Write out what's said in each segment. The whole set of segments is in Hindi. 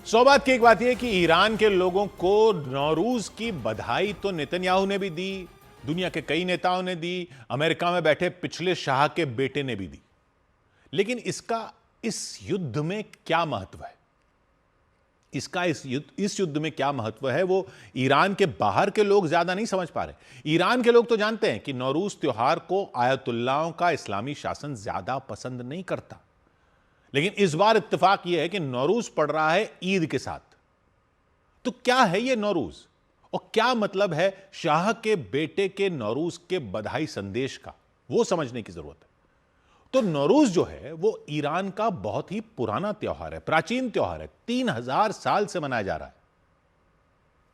सौ बात की एक बात यह कि ईरान के लोगों को नौरूज की बधाई तो नेतन्याहू ने भी दी, दुनिया के कई नेताओं ने दी, अमेरिका में बैठे पिछले शाह के बेटे ने भी दी। लेकिन इसका इस युद्ध में क्या महत्व है? इस युद्ध में क्या महत्व है वो ईरान के बाहर के लोग ज्यादा नहीं समझ पा रहे। ईरान के लोग तो जानते हैं कि नौरूज त्योहार को आयतुल्लाहों का इस्लामी शासन ज्यादा पसंद नहीं करता, लेकिन इस बार इत्तेफाक यह है कि नौरूज पड़ रहा है ईद के साथ। तो क्या है यह नौरूज और क्या मतलब है शाह के बेटे के नौरूज के बधाई संदेश का, वो समझने की जरूरत है। तो नौरूज जो है वो ईरान का बहुत ही पुराना त्योहार है, प्राचीन त्योहार है। 3000 साल से मनाया जा रहा है।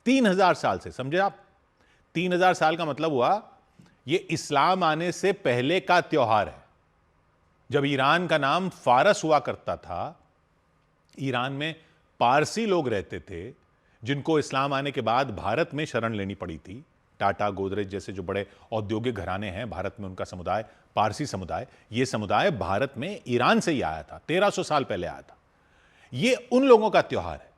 3000 साल से, समझे आप? 3000 साल का मतलब हुआ यह इस्लाम आने से पहले का त्योहार है। जब ईरान का नाम फारस हुआ करता था, ईरान में पारसी लोग रहते थे जिनको इस्लाम आने के बाद भारत में शरण लेनी पड़ी थी। टाटा, गोदरेज जैसे जो बड़े औद्योगिक घराने हैं भारत में, उनका समुदाय पारसी समुदाय, यह समुदाय भारत में ईरान से ही आया था, 1300 साल पहले आया था। यह उन लोगों का त्योहार है।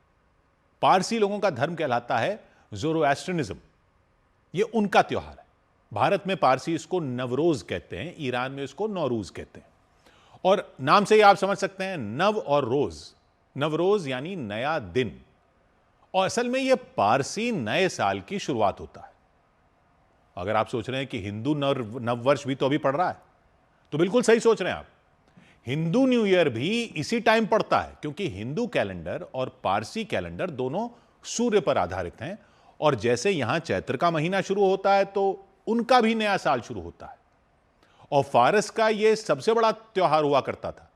पारसी लोगों का धर्म कहलाता है ज़ोरोएस्ट्रियनिज्म, यह उनका त्योहार है। भारत में पारसी इसको नवरोज कहते हैं, ईरान में इसको नौरूज कहते हैं। और नाम से ही आप समझ सकते हैं, नव और रोज, नवरोज यानी नया दिन, और असल में यह पारसी नए साल की शुरुआत होता है। अगर आप सोच रहे हैं कि हिंदू नव वर्ष भी तो अभी पड़ रहा है, तो बिल्कुल सही सोच रहे हैं आप। हिंदू न्यू ईयर भी इसी टाइम पड़ता है, क्योंकि हिंदू कैलेंडर और पारसी कैलेंडर दोनों सूर्य पर आधारित हैं। और जैसे यहां चैत्र का महीना शुरू होता है तो उनका भी नया साल शुरू होता है। और फारस का यह सबसे बड़ा त्योहार हुआ करता था।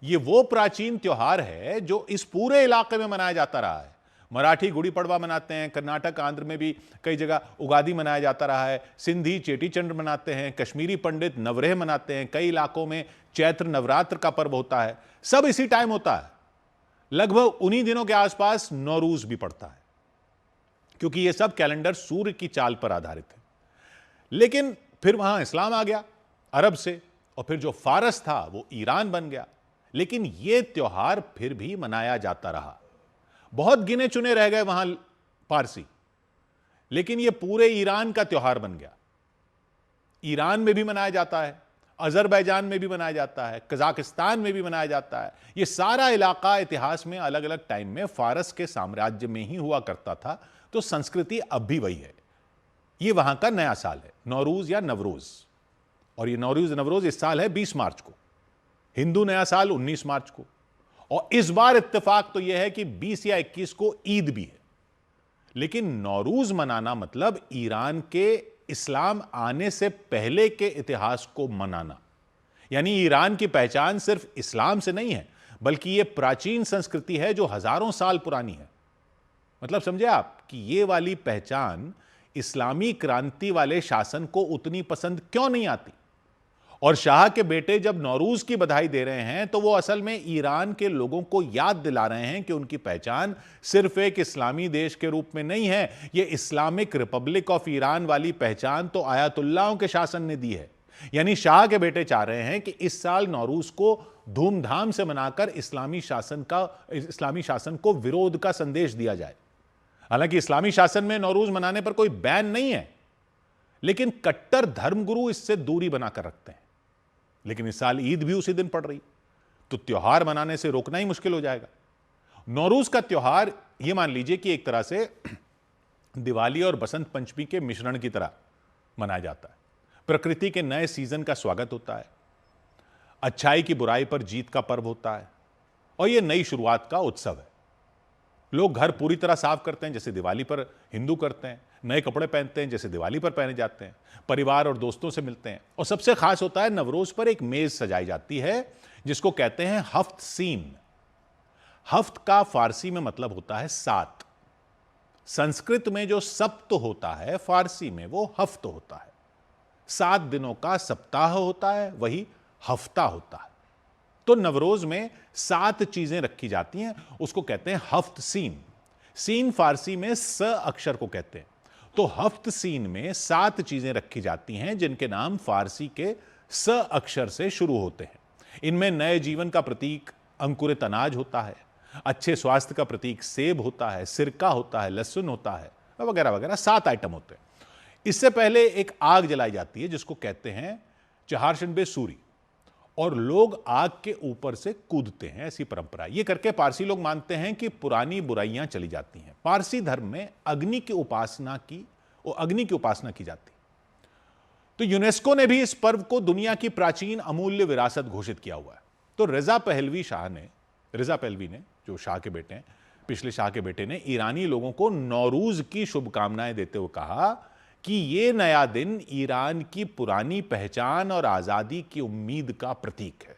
यह वो प्राचीन त्योहार है जो इस पूरे इलाके में मनाया जाता रहा है। मराठी गुड़ी पड़वा मनाते हैं, कर्नाटक आंध्र में भी कई जगह उगादी मनाया जाता रहा है, सिंधी चेटीचंड मनाते हैं, कश्मीरी पंडित नवरेह मनाते हैं, कई इलाकों में चैत्र नवरात्र का पर्व होता है। सब इसी टाइम होता है। लगभग उन्हीं दिनों के आसपास नौरूज भी पड़ता है, क्योंकि यह सब कैलेंडर सूर्य की चाल पर आधारित है। लेकिन फिर वहां इस्लाम आ गया अरब से, और फिर जो फारस था वो ईरान बन गया। लेकिन यह त्योहार फिर भी मनाया जाता रहा। बहुत गिने चुने रह गए वहां पारसी, लेकिन यह पूरे ईरान का त्योहार बन गया। ईरान में भी मनाया जाता है, अजरबैजान में भी मनाया जाता है, कजाकिस्तान में भी मनाया जाता है। यह सारा इलाका इतिहास में अलग अलग टाइम में फारस के साम्राज्य में ही हुआ करता था। तो संस्कृति अब भी वही है। यह वहां का नया साल है, नौरूज या नवरोज। और ये नौरूज नवरोज इस साल है 20 मार्च को, हिंदू नया साल 19 मार्च को। और इस बार इत्तेफाक तो यह है कि 20 या 21 को ईद भी है। लेकिन नौरूज मनाना मतलब ईरान के इस्लाम आने से पहले के इतिहास को मनाना। यानी ईरान की पहचान सिर्फ इस्लाम से नहीं है, बल्कि यह प्राचीन संस्कृति है जो हजारों साल पुरानी है। मतलब समझे आप कि यह वाली पहचान इस्लामी क्रांति वाले शासन को उतनी पसंद क्यों नहीं आती। और शाह के बेटे जब नौरूज की बधाई दे रहे हैं तो वो असल में ईरान के लोगों को याद दिला रहे हैं कि उनकी पहचान सिर्फ एक इस्लामी देश के रूप में नहीं है। ये इस्लामिक रिपब्लिक ऑफ ईरान वाली पहचान तो आयतुल्लाहों के शासन ने दी है। यानी शाह के बेटे चाह रहे हैं कि इस साल नौरूज को धूमधाम से मनाकर इस्लामी शासन को विरोध का संदेश दिया जाए। हालांकि इस्लामी शासन में नौरूज मनाने पर कोई बैन नहीं है, लेकिन कट्टर धर्मगुरु इससे दूरी बनाकर रखते हैं। लेकिन इस साल ईद भी उसी दिन पड़ रही, तो त्योहार मनाने से रोकना ही मुश्किल हो जाएगा। नौरूज का त्योहार यह मान लीजिए कि एक तरह से दिवाली और बसंत पंचमी के मिश्रण की तरह मनाया जाता है। प्रकृति के नए सीजन का स्वागत होता है, अच्छाई की बुराई पर जीत का पर्व होता है, और यह नई शुरुआत का उत्सव है। लोग घर पूरी तरह साफ करते हैं जैसे दिवाली पर हिंदू करते हैं, नए कपड़े पहनते हैं जैसे दिवाली पर पहने जाते हैं, परिवार और दोस्तों से मिलते हैं। और सबसे खास होता है नवरोज पर एक मेज सजाई जाती है जिसको कहते हैं हफ्त सीन। हफ्त का फारसी में मतलब होता है 7। संस्कृत में जो सप्त होता है, फारसी में वो हफ्त होता है। 7 दिनों का सप्ताह होता है, वही हफ्ता होता है। तो नवरोज में 7 चीजें रखी जाती हैं, उसको कहते हैं हफ्त सीन। सीन फारसी में स अक्षर को कहते हैं। तो हफ्त सीन में 7 चीजें रखी जाती हैं जिनके नाम फारसी के स अक्षर से शुरू होते हैं। इनमें नए जीवन का प्रतीक अंकुरित अनाज होता है, अच्छे स्वास्थ्य का प्रतीक सेब होता है, सिरका होता है, लहसुन होता है, वगैरह वगैरह 7 आइटम होते हैं। इससे पहले एक आग जलाई जाती है जिसको कहते हैं चहारशंबे सूरी, और लोग आग के ऊपर से कूदते हैं, ऐसी परंपरा। ये करके पारसी लोग मानते हैं कि पुरानी बुराइयां चली जाती हैं। पारसी धर्म में अग्नि की उपासना की जाती। तो यूनेस्को ने भी इस पर्व को दुनिया की प्राचीन अमूल्य विरासत घोषित किया हुआ है। तो रिजा पहलवी ने जो शाह के बेटे हैं, पिछले शाह के बेटे ने ईरानी लोगों को नौरूज की शुभकामनाएं देते हुए कहा कि यह नया दिन ईरान की पुरानी पहचान और आजादी की उम्मीद का प्रतीक है।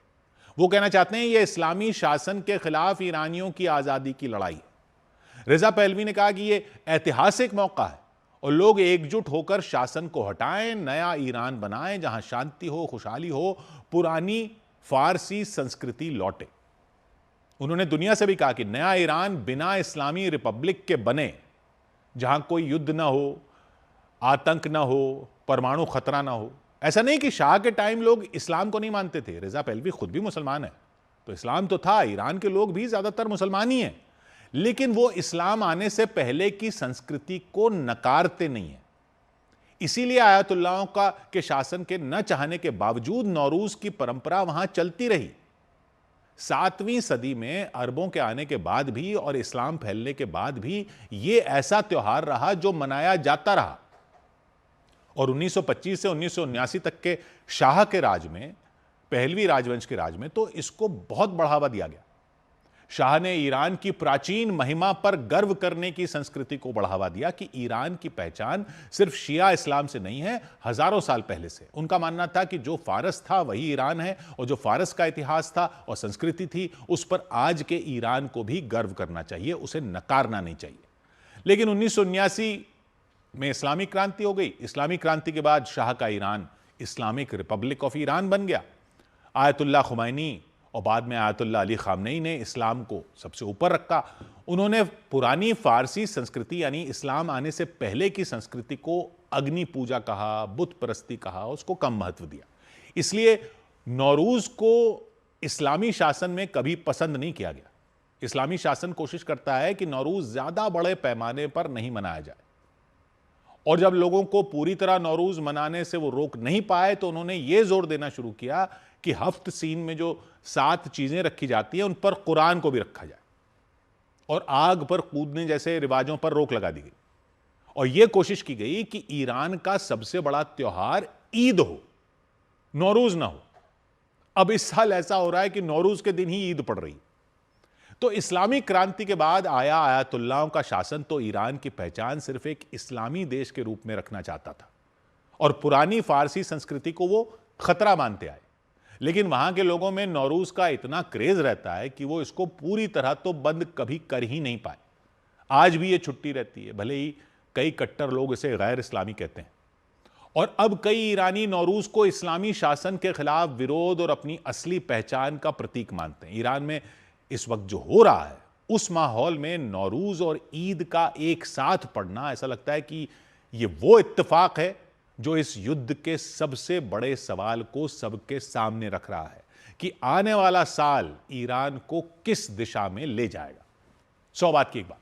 वो कहना चाहते हैं यह इस्लामी शासन के खिलाफ ईरानियों की आजादी की लड़ाई है। रिजा पहलवी ने कहा कि यह ऐतिहासिक मौका है और लोग एकजुट होकर शासन को हटाएं, नया ईरान बनाएं जहां शांति हो, खुशहाली हो, पुरानी फारसी संस्कृति लौटे। उन्होंने दुनिया से भी कहा कि नया ईरान बिना इस्लामी रिपब्लिक के बने, जहां कोई युद्ध ना हो, आतंक ना हो, परमाणु खतरा ना हो। ऐसा नहीं कि शाह के टाइम लोग इस्लाम को नहीं मानते थे। रिजा पहलवी खुद भी मुसलमान है, तो इस्लाम तो था, ईरान के लोग भी ज्यादातर मुसलमान ही हैं, लेकिन वो इस्लाम आने से पहले की संस्कृति को नकारते नहीं है। इसीलिए आयतुल्लाहों के शासन के न चाहने के बावजूद नौरूज की परंपरा वहां चलती रही। 7वीं सदी में अरबों के आने के बाद भी और इस्लाम फैलने के बाद भी यह ऐसा त्योहार रहा जो मनाया जाता रहा। और 1925 से 1979 तक के शाह के राज में, पहलवी राजवंश के राज में, तो इसको बहुत बढ़ावा दिया गया। शाह ने ईरान की प्राचीन महिमा पर गर्व करने की संस्कृति को बढ़ावा दिया कि ईरान की पहचान सिर्फ शिया इस्लाम से नहीं है, हजारों साल पहले से। उनका मानना था कि जो फारस था वही ईरान है, और जो फारस का इतिहास था और संस्कृति थी उस पर आज के ईरान को भी गर्व करना चाहिए, उसे नकारना नहीं चाहिए। लेकिन 1979 में इस्लामिक क्रांति हो गई। इस्लामिक क्रांति के बाद शाह का Iran Islamic Republic of Iran बन गया। आयतुल्लाह खुमैनी और बाद में आयतुल्लाह अली खामनेई ने इस्लाम को सबसे ऊपर रखा। उन्होंने पुरानी फारसी संस्कृति यानी इस्लाम आने से पहले की संस्कृति को अग्नि पूजा कहा, बुत परस्ती कहा, उसको कम महत्व दिया। इसलिए नौरूज को इस्लामी शासन में कभी पसंद नहीं किया गया। इस्लामी शासन कोशिश करता है कि नौरूज ज्यादा बड़े पैमाने पर नहीं मनाया जाए, और जब लोगों को पूरी तरह नौरूज मनाने से वो रोक नहीं पाए तो उन्होंने ये जोर देना शुरू किया कि हफ्त सीन में जो 7 चीजें रखी जाती हैं उन पर कुरान को भी रखा जाए, और आग पर कूदने जैसे रिवाजों पर रोक लगा दी गई। और यह कोशिश की गई कि ईरान का सबसे बड़ा त्योहार ईद हो, नौरूज ना हो। अब इस साल ऐसा हो रहा है कि नौरूज के दिन ही ईद पड़ रही। तो इस्लामी क्रांति के बाद आया आयतुल्लाहों का शासन तो ईरान की पहचान सिर्फ एक इस्लामी देश के रूप में रखना चाहता था, और पुरानी फारसी संस्कृति को वो खतरा मानते आए। लेकिन वहां के लोगों में नौरूज का इतना क्रेज रहता है कि वो इसको पूरी तरह तो बंद कभी कर ही नहीं पाए। आज भी ये छुट्टी रहती है, भले ही कई कट्टर लोग इसे गैर इस्लामी कहते हैं। और अब कई ईरानी नौरूज को इस्लामी शासन के खिलाफ विरोध और अपनी असली पहचान का प्रतीक मानते हैं। ईरान में इस वक्त जो हो रहा है, उस माहौल में नौरूज और ईद का एक साथ पड़ना, ऐसा लगता है कि यह वो इत्तेफाक है जो इस युद्ध के सबसे बड़े सवाल को सबके सामने रख रहा है कि आने वाला साल ईरान को किस दिशा में ले जाएगा। 100 बात की एक बात।